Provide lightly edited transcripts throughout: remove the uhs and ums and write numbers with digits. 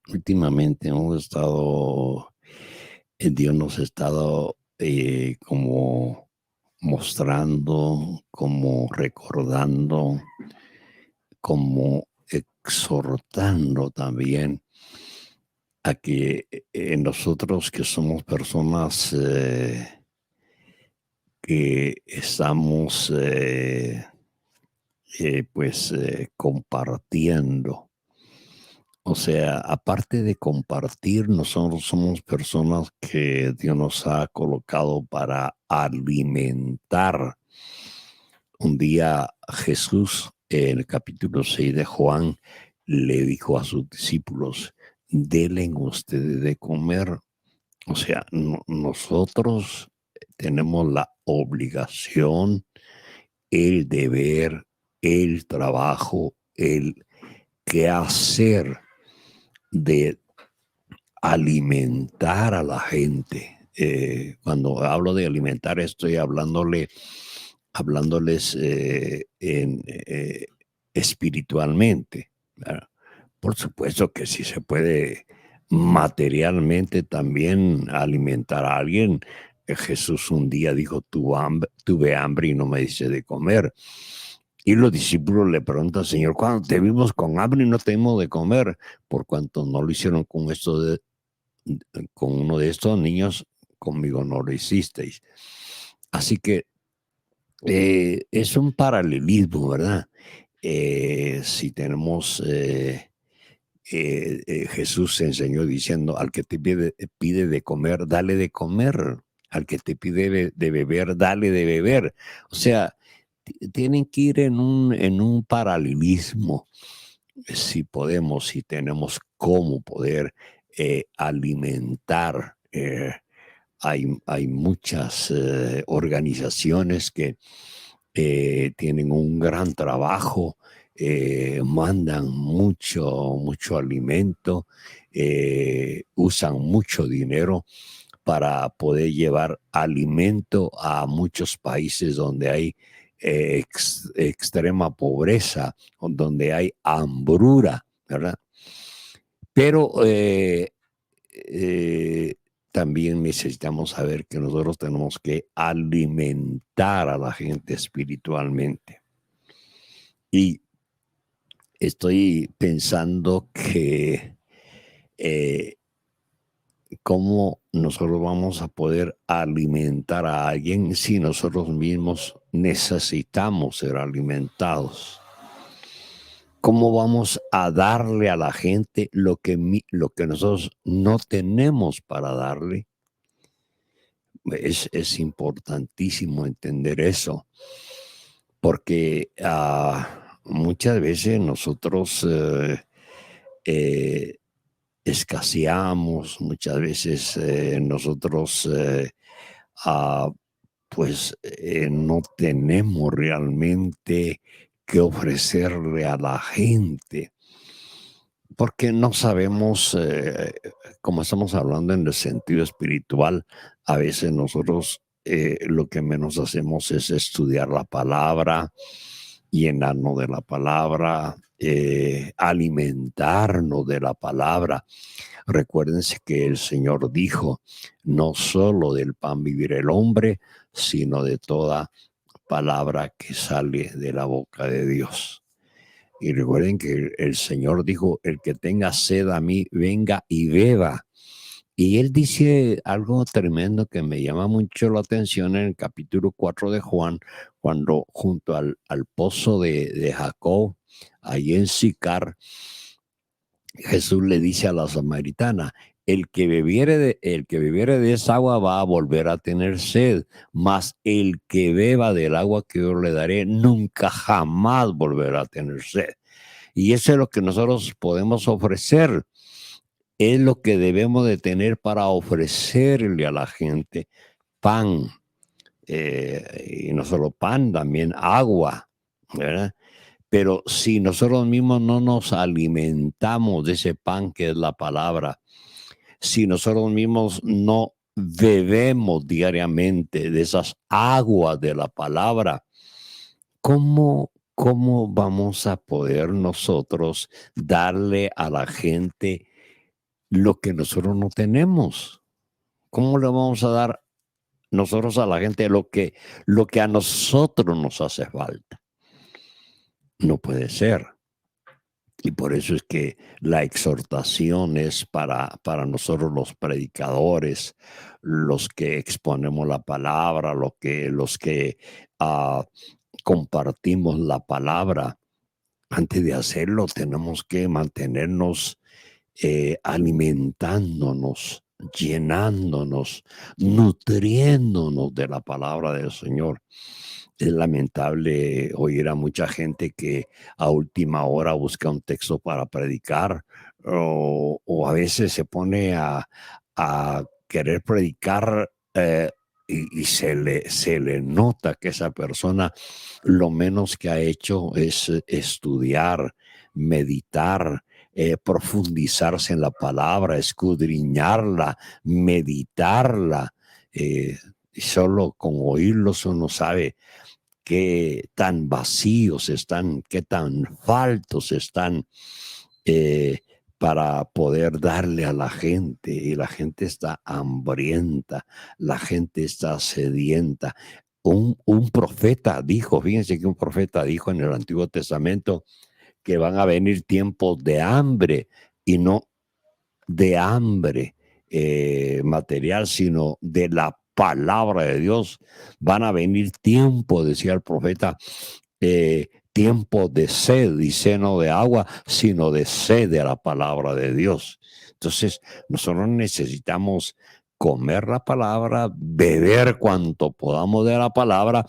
Últimamente hemos estado, Dios nos ha estado como mostrando, como recordando, como exhortando también a que nosotros que somos personas que estamos compartiendo. O sea, aparte de compartir, nosotros somos personas que Dios nos ha colocado para alimentar. Un día Jesús, en el capítulo 6 de Juan, le dijo a sus discípulos, denle ustedes de comer. O sea, nosotros tenemos la obligación, el deber, el trabajo, el quehacer de alimentar a la gente. Cuando hablo de alimentar, estoy hablándoles espiritualmente, ¿verdad? Por supuesto que si se puede materialmente también alimentar a alguien. Jesús un día dijo, tuve hambre y no me dice de comer. Y los discípulos le preguntan, Señor, ¿cuándo te vimos con hambre y no te dimos de comer? Por cuanto no lo hicieron con uno de estos niños, conmigo no lo hicisteis. Así que es un paralelismo, ¿verdad? Si tenemos, Jesús enseñó diciendo, al que te pide de comer, dale de comer. Al que te pide de beber, dale de beber. O sea, tienen que ir en un paralelismo. Si podemos, si tenemos cómo poder alimentar. Hay muchas organizaciones que tienen un gran trabajo, mandan mucho alimento, usan mucho dinero para poder llevar alimento a muchos países donde hay extrema pobreza, o donde hay hambruna, ¿verdad? Pero eh, también necesitamos saber que nosotros tenemos que alimentar a la gente espiritualmente. Y estoy pensando que eh, cómo nosotros vamos a poder alimentar a alguien si nosotros mismos necesitamos ser alimentados. ¿Cómo vamos a darle a la gente lo que nosotros no tenemos para darle? Es importantísimo entender eso, porque muchas veces nosotros eh, escaseamos, muchas veces nosotros ah, no tenemos realmente que ofrecerle a la gente, porque no sabemos, como estamos hablando en el sentido espiritual, a veces nosotros lo que menos hacemos es estudiar la palabra, llenarnos de la palabra, alimentarnos de la palabra. Recuérdense que el Señor dijo, no solo del pan vivirá el hombre, sino de toda palabra que sale de la boca de Dios. Y recuerden que el Señor dijo, el que tenga sed a mí, venga y beba. Y él dice algo tremendo que me llama mucho la atención en el capítulo 4 de Juan, cuando junto al pozo de Jacob, ahí en Sicar, Jesús le dice a la samaritana, el que bebiere de esa agua va a volver a tener sed, mas el que beba del agua que yo le daré nunca jamás volverá a tener sed. Y eso es lo que nosotros podemos ofrecer, es lo que debemos de tener para ofrecerle a la gente pan, y no solo pan, también agua, ¿verdad? Pero si nosotros mismos no nos alimentamos de ese pan que es la palabra, si nosotros mismos no bebemos diariamente de esas aguas de la palabra, ¿cómo vamos a poder nosotros darle a la gente lo que nosotros no tenemos. ¿Cómo le vamos a dar nosotros a la gente lo que a nosotros nos hace falta? No puede ser. Y por eso es que la exhortación es para nosotros los predicadores, los que exponemos la palabra, los que ah, compartimos la palabra. Antes de hacerlo, tenemos que mantenernos alimentándonos, llenándonos, nutriéndonos de la palabra del Señor. Es lamentable oír a mucha gente que a última hora busca un texto para predicar o a veces se pone a querer predicar y se le nota que esa persona lo menos que ha hecho es estudiar, meditar, profundizarse en la palabra, escudriñarla, meditarla. Y solo con oírlos uno sabe qué tan vacíos están, qué tan faltos están eh, para poder darle a la gente. Y la gente está hambrienta, la gente está sedienta. Un profeta dijo, fíjense que un profeta dijo en el Antiguo Testamento que van a venir tiempos de hambre y no de hambre material, sino de la palabra de Dios. Van a venir tiempos, decía el profeta, tiempo de sed, dice no de agua, sino de sed de la palabra de Dios. Entonces, nosotros necesitamos comer la palabra, beber cuanto podamos de la palabra,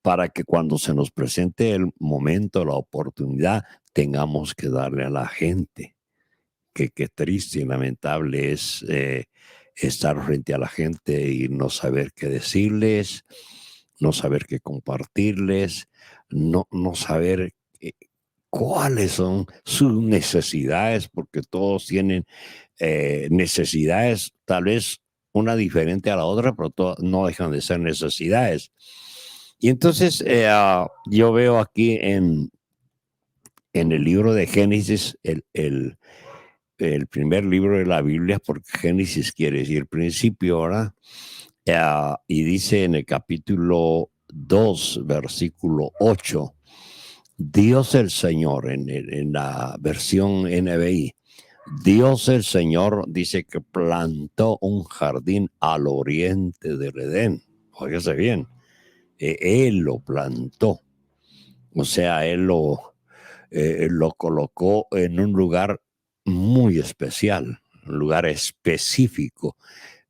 para que cuando se nos presente el momento, la oportunidad, tengamos que darle a la gente. Qué triste y lamentable es estar frente a la gente y no saber qué decirles, no saber qué compartirles, no saber cuáles son sus necesidades, porque todos tienen necesidades, tal vez una diferente a la otra, pero no dejan de ser necesidades. Y entonces yo veo aquí en el libro de Génesis, el primer libro de la Biblia, porque Génesis quiere decir principio, ¿verdad? Y dice en el capítulo 2, versículo 8, Dios el Señor, en la versión NBI, Dios el Señor dice que plantó un jardín al oriente del Edén. Óigase bien, Él lo plantó, o sea, lo colocó en un lugar muy especial, un lugar específico.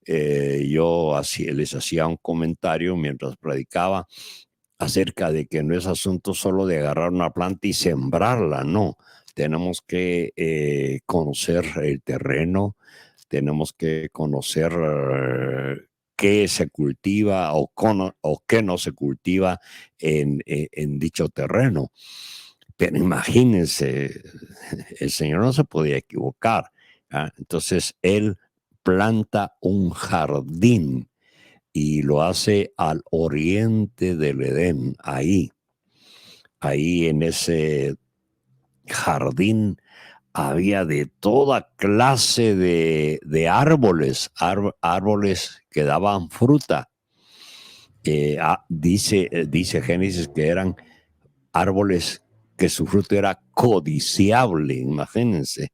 Les hacía un comentario mientras predicaba acerca de que no es asunto solo de agarrar una planta y sembrarla, no. Tenemos que conocer el terreno, tenemos que conocer qué se cultiva o qué no se cultiva en dicho terreno. Pero imagínense, el Señor no se podía equivocar. Entonces, Él planta un jardín y lo hace al oriente del Edén, ahí en ese jardín había de toda clase de árboles, árboles que daban fruta. Dice Génesis que eran árboles que su fruto era codiciable, imagínense.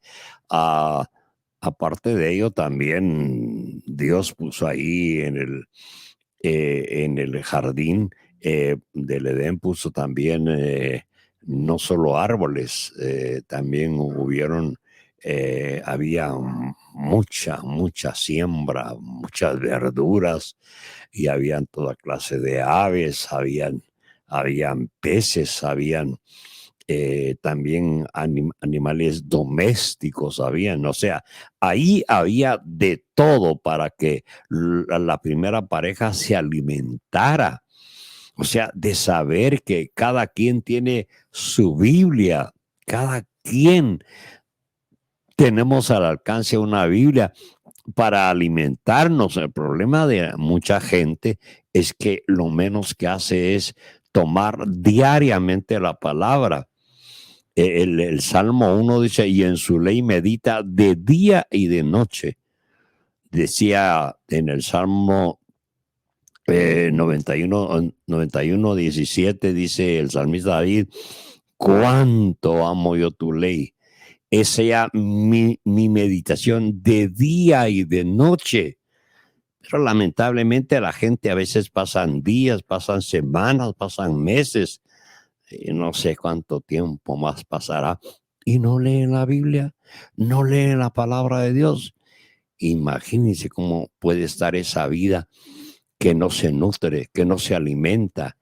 Ah, Aparte de ello, también Dios puso ahí en el jardín del Edén, puso también no solo árboles, también había mucha siembra, muchas verduras y habían toda clase de aves, habían peces, habían también animales domésticos habían, o sea, ahí había de todo para que la primera pareja se alimentara, o sea, de saber que cada quien tiene su Biblia, cada quien tenemos al alcance una Biblia para alimentarnos. El problema de mucha gente es que lo menos que hace es tomar diariamente la palabra. El Salmo 1 dice, y en su ley medita de día y de noche. Decía en el Salmo 91, 17, dice el salmista David, cuánto amo yo tu ley. Es sea mi meditación de día y de noche. Pero lamentablemente la gente a veces pasan días, pasan semanas, pasan meses, y no sé cuánto tiempo más pasará, y no leen la Biblia, no leen la palabra de Dios. Imagínense cómo puede estar esa vida que no se nutre, que no se alimenta,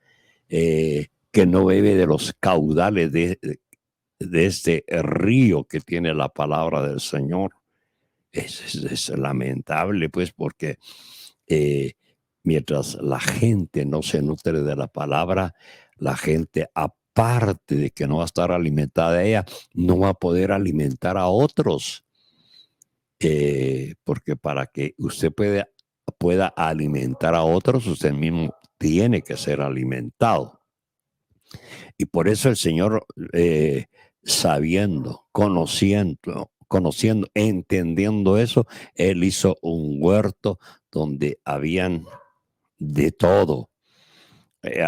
que no bebe de los caudales de este río que tiene la palabra del Señor. Es lamentable, pues, porque eh, mientras la gente no se nutre de la palabra, la gente, aparte de que no va a estar alimentada de ella, no va a poder alimentar a otros. Porque para que usted pueda alimentar a otros, usted mismo tiene que ser alimentado. Y por eso el Señor, sabiendo, conociendo, entendiendo eso, Él hizo un huerto donde habían de todo.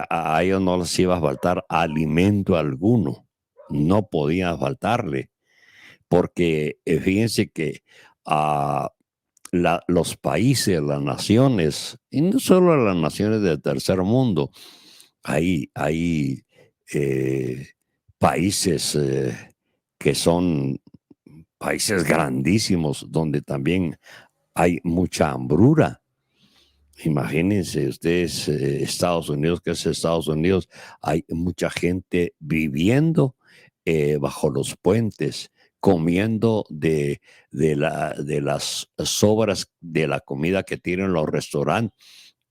A ellos no les iba a faltar alimento alguno, no podía faltarle, porque fíjense que los países, las naciones, y no solo las naciones del tercer mundo, hay eh, países que son países grandísimos donde también hay mucha hambruna. Imagínense ustedes, Estados Unidos, que es Estados Unidos, hay mucha gente viviendo bajo los puentes, comiendo de las sobras de la comida que tienen los restaurantes.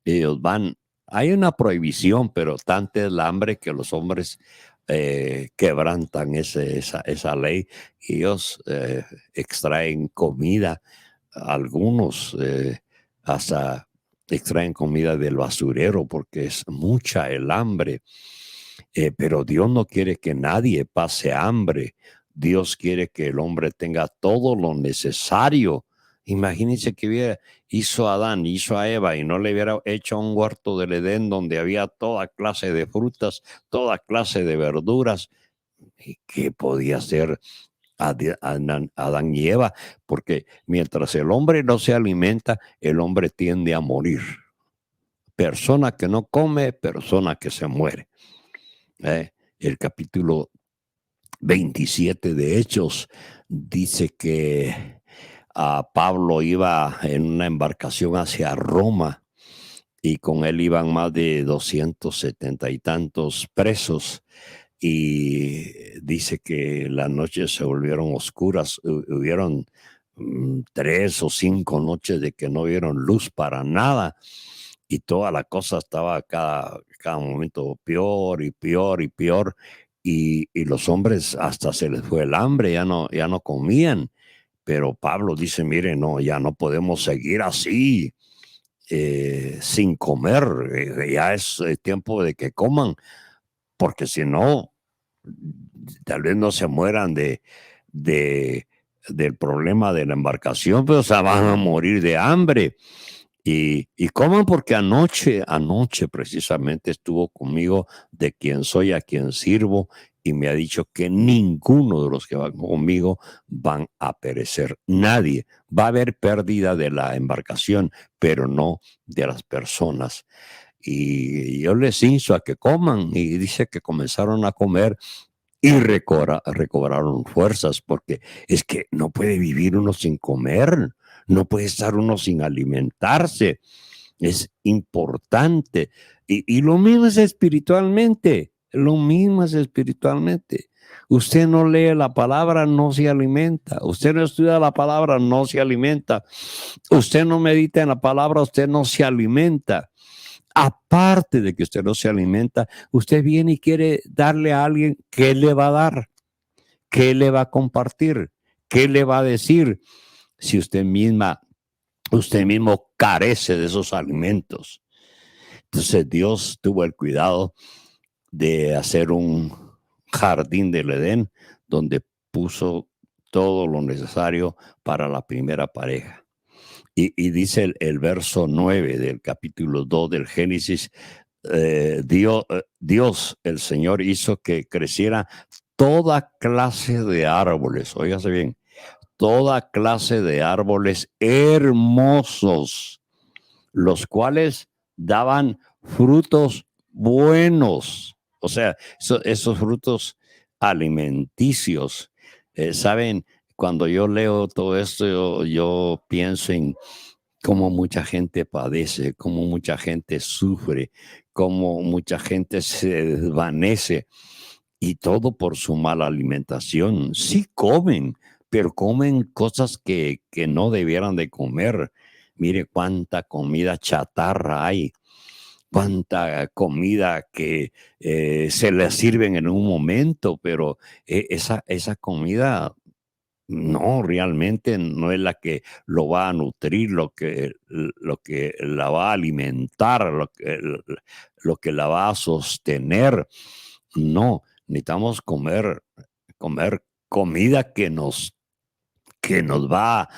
Ellos van, hay una prohibición, pero tanta es la hambre que los hombres quebrantan esa ley. Y ellos extraen comida, algunos hasta extraen comida del basurero porque es mucha el hambre. Pero Dios no quiere que nadie pase hambre. Dios quiere que el hombre tenga todo lo necesario. Imagínense que hizo a Adán, hizo a Eva y no le hubiera hecho un huerto del Edén donde había toda clase de frutas, toda clase de verduras. ¿Y qué podía hacer Adán y Eva? Porque mientras el hombre no se alimenta, el hombre tiende a morir. Persona que no come, persona que se muere. El capítulo 27 de Hechos dice que Pablo iba en una embarcación hacia Roma y con él iban más de 270 y tantos presos, y dice que las noches se volvieron oscuras. Hubieron 3 o 5 noches de que no vieron luz para nada, y toda la cosa estaba cada momento peor y peor y peor, y los hombres hasta se les fue el hambre, ya no comían. Pero Pablo dice, mire, no, ya no podemos seguir así, sin comer. Ya es tiempo de que coman, porque si no, tal vez no se mueran de, del problema de la embarcación, pero se van a morir de hambre. Y coman, porque anoche precisamente estuvo conmigo de quien soy, a quien sirvo, y me ha dicho que ninguno de los que van conmigo van a perecer. Nadie. Va a haber pérdida de la embarcación, pero no de las personas. Y yo les insto a que coman, y dice que comenzaron a comer y recobraron fuerzas, porque es que no puede vivir uno sin comer, no puede estar uno sin alimentarse. Es importante. Y lo mismo es espiritualmente, lo mismo es espiritualmente. Usted no lee la palabra, no se alimenta. Usted no estudia la palabra, no se alimenta. Usted no medita en la palabra, usted no se alimenta. Aparte de que usted no se alimenta, usted viene y quiere darle a alguien. ¿Qué le va a dar? ¿Qué le va a compartir? ¿Qué le va a decir si usted mismo carece de esos alimentos? Entonces Dios tuvo el cuidado de hacer un jardín del Edén donde puso todo lo necesario para la primera pareja. Y dice el verso 9 del capítulo 2 del Génesis, Dios, el Señor, hizo que creciera toda clase de árboles, óigase bien, toda clase de árboles hermosos, los cuales daban frutos buenos, o sea, esos frutos alimenticios. Saben, cuando yo leo todo esto, yo pienso en cómo mucha gente padece, cómo mucha gente sufre, cómo mucha gente se desvanece y todo por su mala alimentación. Sí comen, pero comen cosas que no debieran de comer. Mire cuánta comida chatarra hay, cuánta comida que se le sirven en un momento, pero esa comida no, realmente no es la que lo va a nutrir, lo que la va a alimentar, lo que la va a sostener. No, necesitamos comer comida que nos va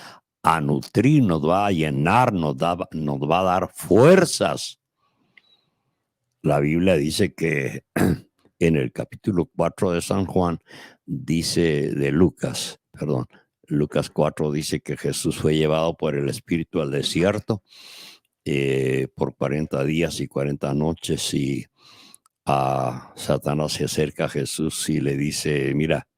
a nutrir, nos va a llenar, nos va a dar fuerzas. La Biblia dice que en el capítulo 4 de San Juan, dice de Lucas, perdón, Lucas 4 dice que Jesús fue llevado por el Espíritu al desierto por 40 días y 40 noches y a Satanás se acerca a Jesús y le dice, mira,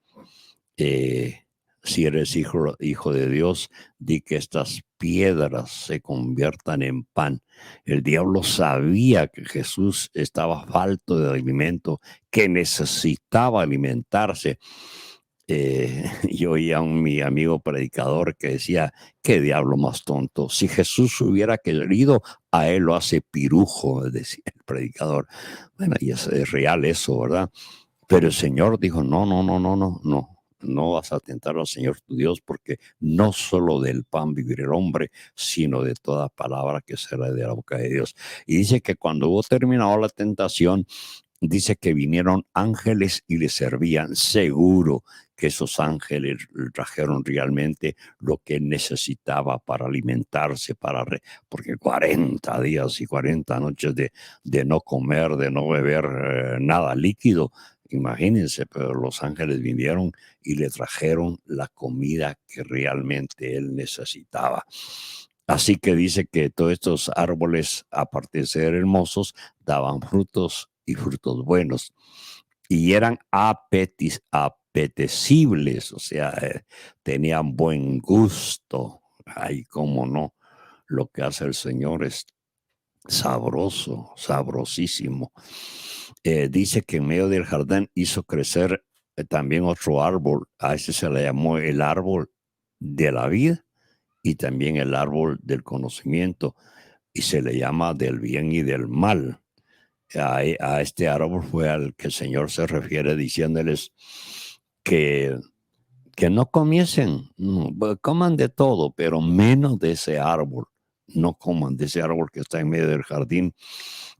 eh, si eres hijo de Dios, di que estas piedras se conviertan en pan. El diablo sabía que Jesús estaba falto de alimento, que necesitaba alimentarse. Yo oía a mi amigo predicador que decía, qué diablo más tonto. Si Jesús hubiera querido, a él lo hace pirujo, decía el predicador. Bueno, y es real eso, ¿verdad? Pero el Señor dijo, no, no, no, no, no, no. No vas a tentar al Señor tu Dios, porque no solo del pan vivirá el hombre, sino de toda palabra que será de la boca de Dios. Y dice que cuando hubo terminado la tentación, dice que vinieron ángeles y le servían. Seguro que esos ángeles le trajeron realmente lo que él necesitaba para alimentarse, porque 40 días y 40 noches de no comer, de no beber nada líquido. Imagínense, pero los ángeles vinieron y le trajeron la comida que realmente él necesitaba. Así que dice que todos estos árboles, aparte de ser hermosos, daban frutos y frutos buenos. Y eran apetecibles, o sea, tenían buen gusto. Ay, cómo no. Lo que hace el Señor es sabroso, sabrosísimo. Dice que en medio del jardín hizo crecer también otro árbol. A ese se le llamó el árbol de la vida y también el árbol del conocimiento. Y se le llama del bien y del mal. A este árbol fue al que el Señor se refiere diciéndoles que, que no comiesen, no, coman de todo, pero menos de ese árbol. No coman de ese árbol que está en medio del jardín,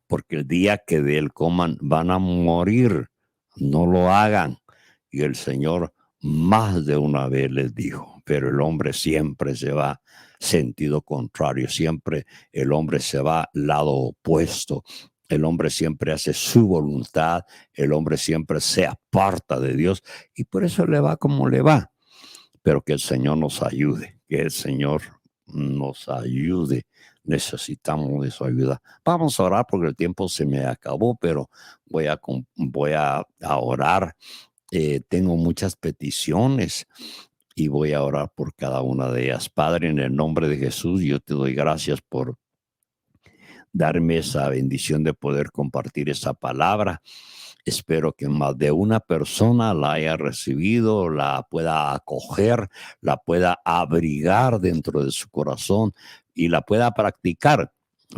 porque el día que de él coman van a morir. No lo hagan. Y el Señor más de una vez les dijo, pero el hombre siempre se va sentido contrario, siempre el hombre se va lado opuesto. El hombre siempre hace su voluntad, el hombre siempre se aparta de Dios y por eso le va como le va. Pero que el Señor nos ayude, que el Señor nos ayude. Necesitamos de su ayuda. Vamos a orar porque el tiempo se me acabó, pero voy a orar. Tengo muchas peticiones y voy a orar por cada una de ellas. Padre, en el nombre de Jesús, yo te doy gracias por darme esa bendición de poder compartir esa palabra. Espero que más de una persona la haya recibido, la pueda acoger, la pueda abrigar dentro de su corazón y la pueda practicar.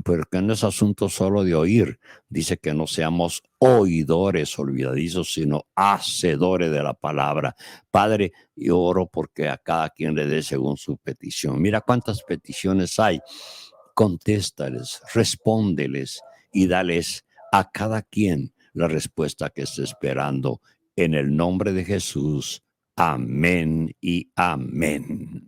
Porque no es asunto solo de oír. Dice que no seamos oidores olvidadizos, sino hacedores de la palabra. Padre, yo oro porque a cada quien le dé según su petición. Mira cuántas peticiones hay. Contéstales, respóndeles y dales a cada quien la respuesta que esté esperando. En el nombre de Jesús. Amén y amén.